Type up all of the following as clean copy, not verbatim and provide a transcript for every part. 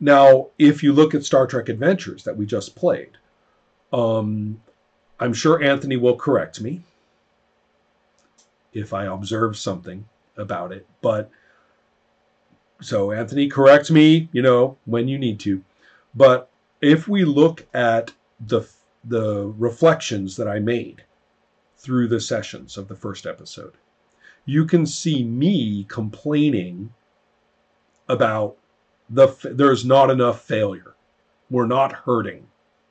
Now, if you look at Star Trek Adventures that we just played, I'm sure Anthony will correct me if I observe something about it. But so Anthony, correct me, when you need to. But if we look at the reflections that I made through the sessions of the first episode, you can see me complaining about there's not enough failure. We're not hurting,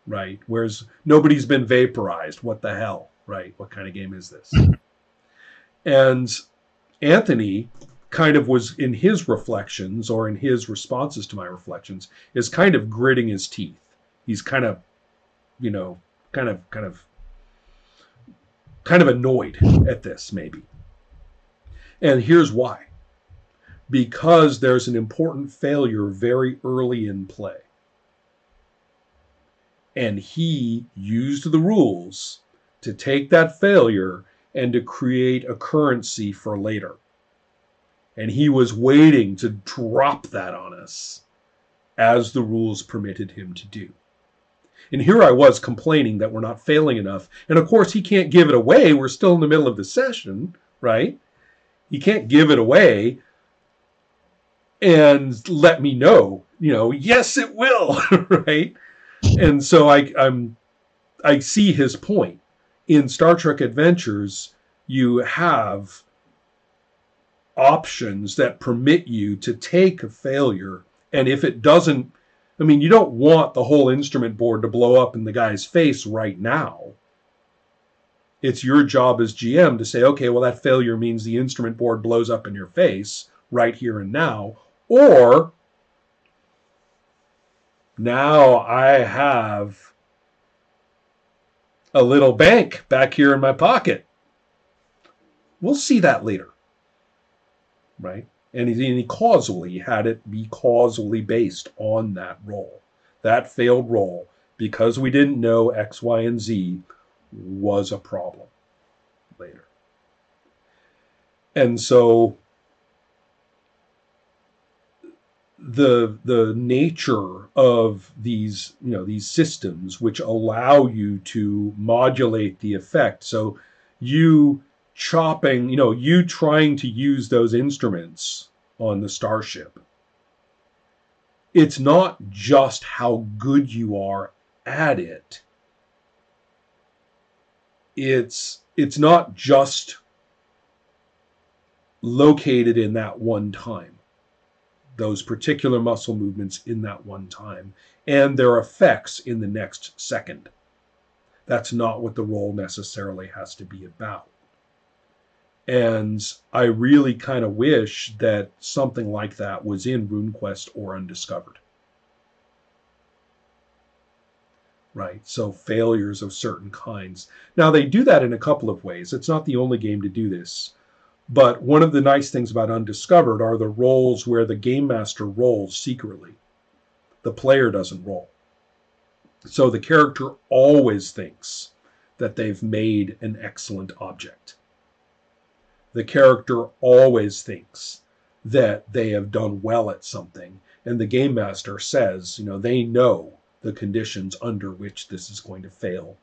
right? Whereas nobody's been vaporized. What the hell, right? What kind of game is this? And Anthony kind of was in his reflections or in his responses to my reflections is kind of gritting his teeth. He's kind of, kind of annoyed at this maybe. And here's why. Because there's an important failure very early in play. And he used the rules to take that failure and to create a currency for later. And he was waiting to drop that on us as the rules permitted him to do. And here I was complaining that we're not failing enough. And of course, he can't give it away. We're still in the middle of the session, right? He can't give it away and let me know, yes, it will, right? And so I see his point. In Star Trek Adventures, you have options that permit you to take a failure, and if it doesn't, you don't want the whole instrument board to blow up in the guy's face right now. It's your job as GM to say, okay, well, that failure means the instrument board blows up in your face right here and now, or now I have a little bank back here in my pocket. We'll see that later, right? And he causally had it be causally based on that roll. That failed roll, because we didn't know X, Y, and Z, was a problem later. And so the nature of these systems which allow you to modulate the effect. So you trying to use those instruments on the starship. It's not just how good you are at it. It's not just located in that one time. Those particular muscle movements in that one time, and their effects in the next second. That's not what the role necessarily has to be about. And I really kind of wish that something like that was in RuneQuest or Undiscovered. Right? So failures of certain kinds. Now, they do that in a couple of ways. It's not the only game to do this. But one of the nice things about Undiscovered are the roles where the game master rolls secretly. The player doesn't roll. So the character always thinks that they've made an excellent object. The character always thinks that they have done well at something. And the game master says, they know the conditions under which this is going to fail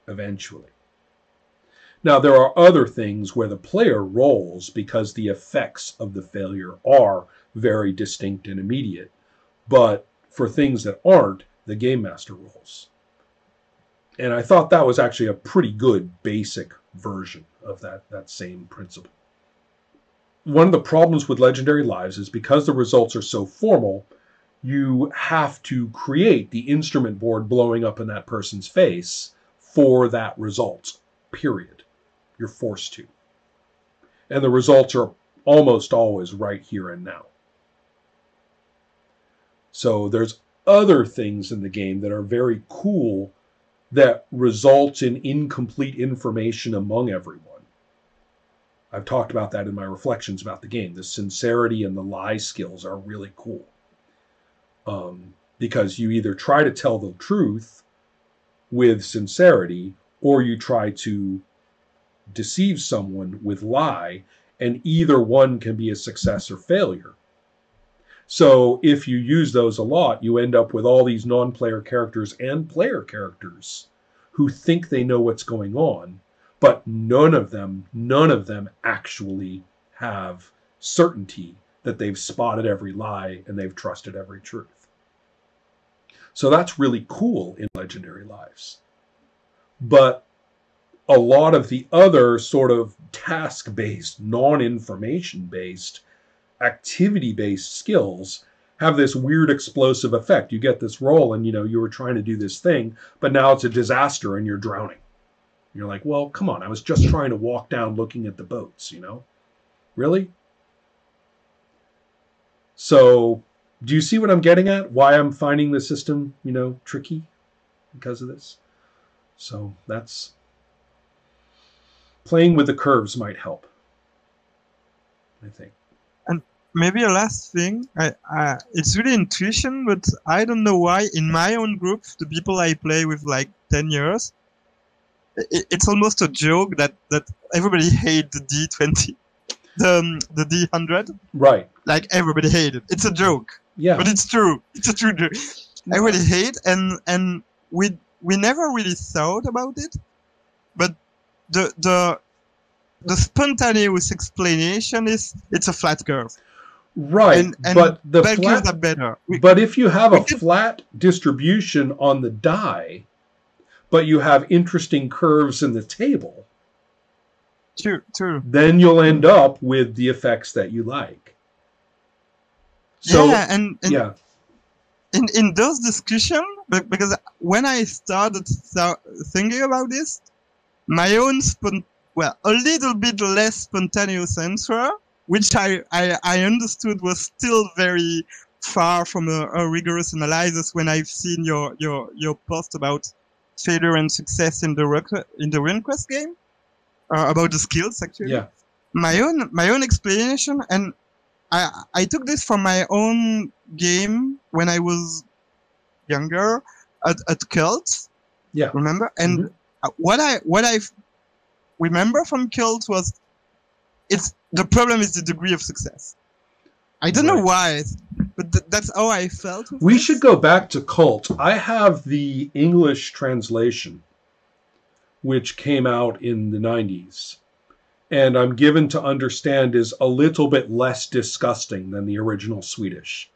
eventually. Now, there are other things where the player rolls because the effects of the failure are very distinct and immediate. But for things that aren't, the game master rolls. And I thought that was actually a pretty good basic version of that same principle. One of the problems with Legendary Lives is because the results are so formal, you have to create the instrument board blowing up in that person's face for that result, period. You're forced to. And the results are almost always right here and now. So there's other things in the game that are very cool that result in incomplete information among everyone. I've talked about that in my reflections about the game. The sincerity and the lie skills are really cool. Because you either try to tell the truth with sincerity, or you try to deceive someone with lie, and either one can be a success or failure. So if you use those a lot, you end up with all these non-player characters and player characters who think they know what's going on, but none of them actually have certainty that they've spotted every lie and they've trusted every truth. So that's really cool in Legendary Lives. But a lot of the other sort of task-based, non-information-based, activity-based skills have this weird explosive effect. You get this roll and, you were trying to do this thing, but now it's a disaster and you're drowning. You're like, well, come on, I was just trying to walk down looking at the boats, Really? So, do you see what I'm getting at? Why I'm finding the system, tricky because of this? So, that's... Playing with the curves might help, I think. And maybe a last thing, it's really intuition, but I don't know why in my own group, the people I play with like 10 years, it's almost a joke that everybody hates the D20, the D100. Right. Like everybody hates it. It's a joke. Yeah. But it's true. It's a true joke. Everybody hates, and we never really thought about it, but the spontaneous explanation is it's a flat curve. Right, and but the bell flat curves are better. But if you have a flat distribution on the die, but you have interesting curves in the table, true, then you'll end up with the effects that you like. So, yeah, and yeah. In those discussions, because when I started thinking about this, my own a little bit less spontaneous answer, which I understood was still very far from a rigorous analysis. When I've seen your post about failure and success in the RuneQuest game, about the skills actually. Yeah. My own explanation, and I took this from my own game when I was younger at Cult. Yeah. Remember? And what I remember from Cult was the problem is the degree of success. I don't know why, but that's how I felt. We should go back to Cult. I have the English translation, which came out in the 90s. And I'm given to understand is a little bit less disgusting than the original Swedish.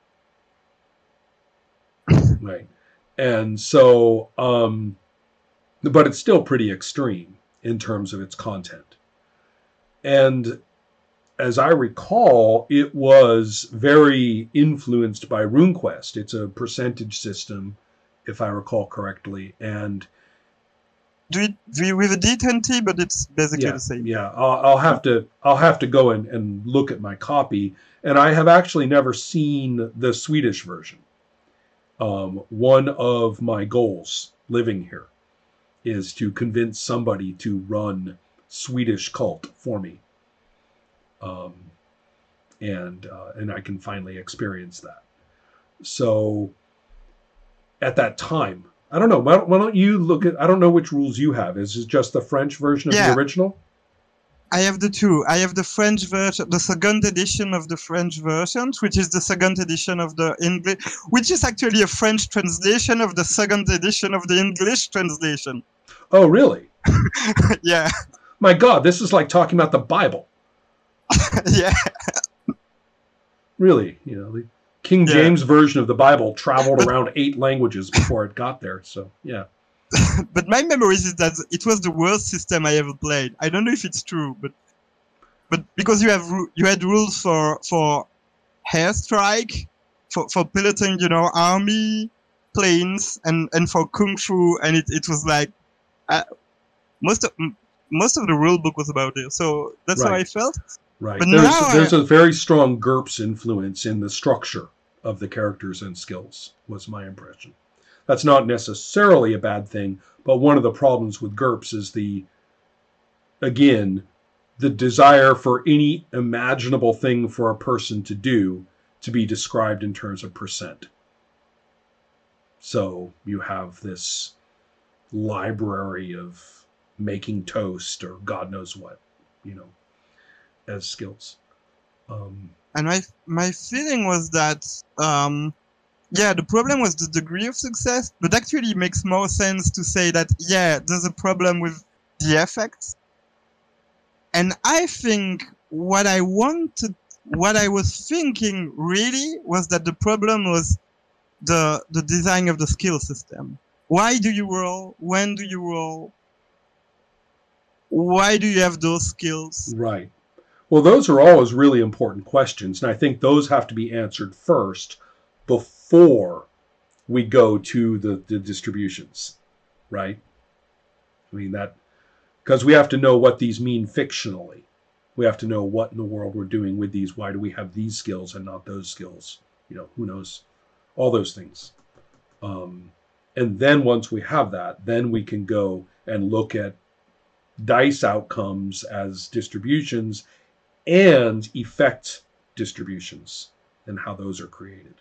Right. And so, but it's still pretty extreme in terms of its content. And as I recall, it was very influenced by RuneQuest. It's a percentage system, if I recall correctly. And with a D20, but it's basically the same. Yeah, I'll have to go and look at my copy, and I have actually never seen the Swedish version. One of my goals living here is to convince somebody to run Swedish Cult for me, and I can finally experience that. So at that time. I don't know. Why don't you look at... I don't know which rules you have. Is it just the French version of the original? I have the two. I have the French version, the second edition of the French version, which is the second edition of the English, which is actually a French translation of the second edition of the English translation. Oh, really? Yeah. My God, this is like talking about the Bible. Yeah. Really, the King James version of the Bible traveled around 8 languages before it got there. So, yeah. But my memory is that it was the worst system I ever played. I don't know if it's true, but because you had rules for airstrike, for piloting, army planes, and for kung fu, and it was like most of the rule book was about it. So that's how I felt. Right. But there's a very strong GURPS influence in the structure of the characters and skills, was my impression. That's not necessarily a bad thing, but one of the problems with GURPS is the desire for any imaginable thing for a person to do to be described in terms of percent. So you have this library of making toast or God knows what, as skills. And my feeling was that yeah, the problem was the degree of success, but actually it makes more sense to say that yeah, there's a problem with the effects. And I think what I was thinking really was that the problem was the design of the skill system. Why do you roll? When do you roll? Why do you have those skills? Right. Well, those are always really important questions, and I think those have to be answered first before we go to the distributions, right? I mean, that because we have to know what these mean fictionally. We have to know what in the world we're doing with these. Why do we have these skills and not those skills? You know, who knows? All those things. And then once we have that, then we can go and look at dice outcomes as distributions and effect distributions and how those are created.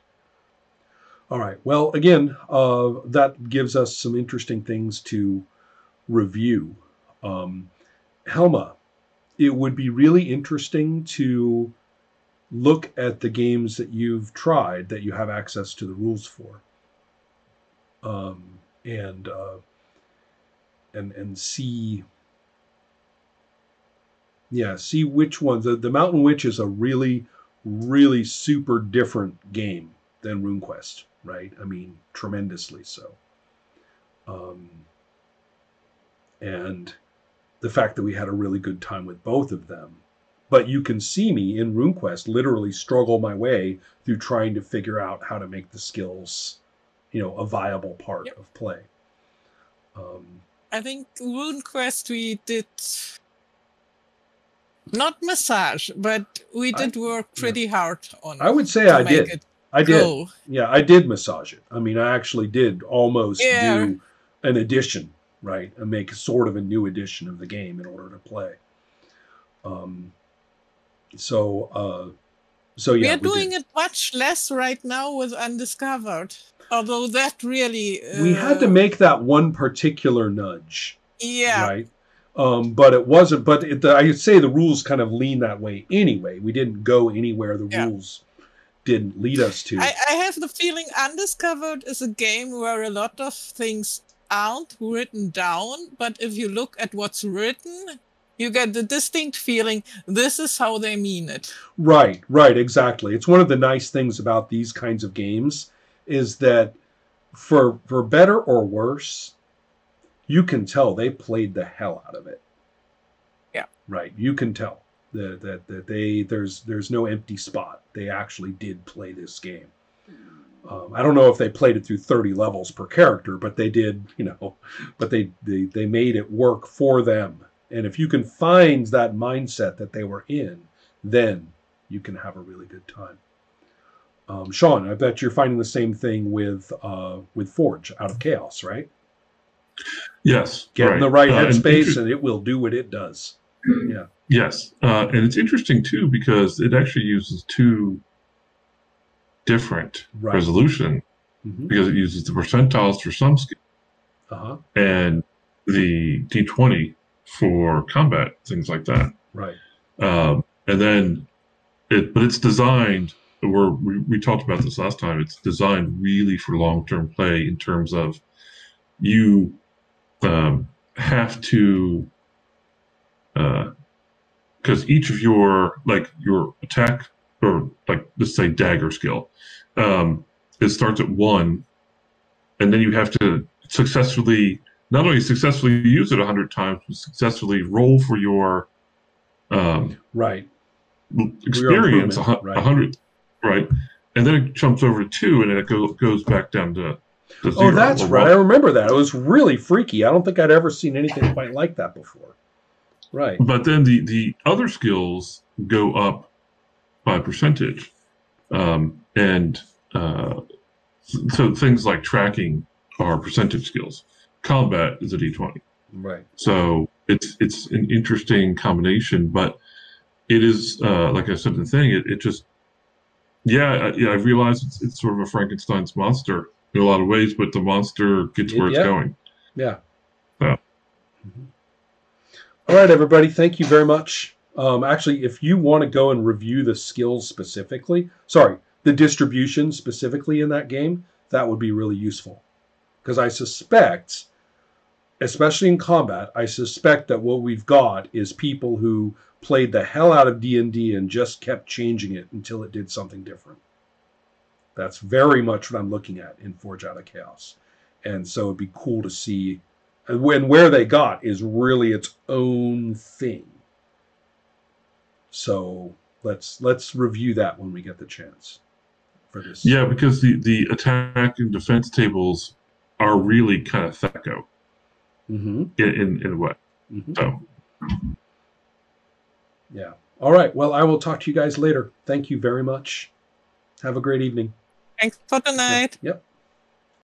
All right. Well, again, that gives us some interesting things to review. Helma, it would be really interesting to look at the games that you've tried that you have access to the rules for, and see, yeah, see which ones. The Mountain Witch is a really, really super different game than RuneQuest, right? I mean, tremendously so. And the fact that we had a really good time with both of them. But you can see me in RuneQuest literally struggle my way through trying to figure out how to make the skills, a viable part of play. I think RuneQuest we did not massage, but we did work pretty hard on. I would say I did. I did. Yeah, I did massage it. I mean, I actually did almost do an edition, right? And make sort of a new edition of the game in order to play. So yeah. We are doing it much less right now with Undiscovered. Although that really... we had to make that one particular nudge. Yeah. Right? But it wasn't... But I'd say the rules kind of lean that way anyway. We didn't go anywhere the rules didn't lead us to. I have the feeling Undiscovered is a game where a lot of things aren't written down, but if you look at what's written, you get the distinct feeling this is how they mean it. Right, exactly. It's one of the nice things about these kinds of games is that for better or worse, you can tell they played the hell out of it. Yeah. Right. You can tell that there's no empty spot. They actually did play this game. I don't know if they played it through 30 levels per character, but they did, but they made it work for them. And if you can find that mindset that they were in, then you can have a really good time. Sean, I bet you're finding the same thing with Forge Out of Chaos, right? Yes. Get in the right headspace and it will do what it does. Yeah. Yes. And it's interesting, too, because it actually uses two different resolution because it uses the percentiles for some skills and the D20 for combat, things like that. Right. And then but it's designed, we talked about this last time, it's designed really for long-term play in terms of you have to, because each of your attack, or let's say dagger skill, it starts at 1, and then you have to not only successfully use it 100 times, but successfully roll for your experience 100, right? And then it jumps over to 2, and then it goes back down to 0. Oh, that's right. I remember that. It was really freaky. I don't think I'd ever seen anything quite like that before. Right. But then the other skills go up by percentage. So things like tracking are percentage skills. Combat is a D20. Right. So it's an interesting combination, but it is, like I said in the thing, it just, I realize it's sort of a Frankenstein's monster in a lot of ways, but the monster gets where it's going. Yeah. So. All right, everybody. Thank you very much Actually, if you want to go and review the skills specifically, sorry, the distribution specifically in that game, that would be really useful. Because I suspect, especially in combat, I suspect that what we've got is people who played the hell out of D&D and just kept changing it until it did something different. That's very much what I'm looking at in Forge Out of Chaos. And so it'd be cool to see when where they got is really its own thing. So let's review that when we get the chance for this. Yeah, because the attack and defense tables are really kind of thacko in a way. So yeah. All right. Well, I will talk to you guys later. Thank you very much. Have a great evening. Thanks for tonight. Yep.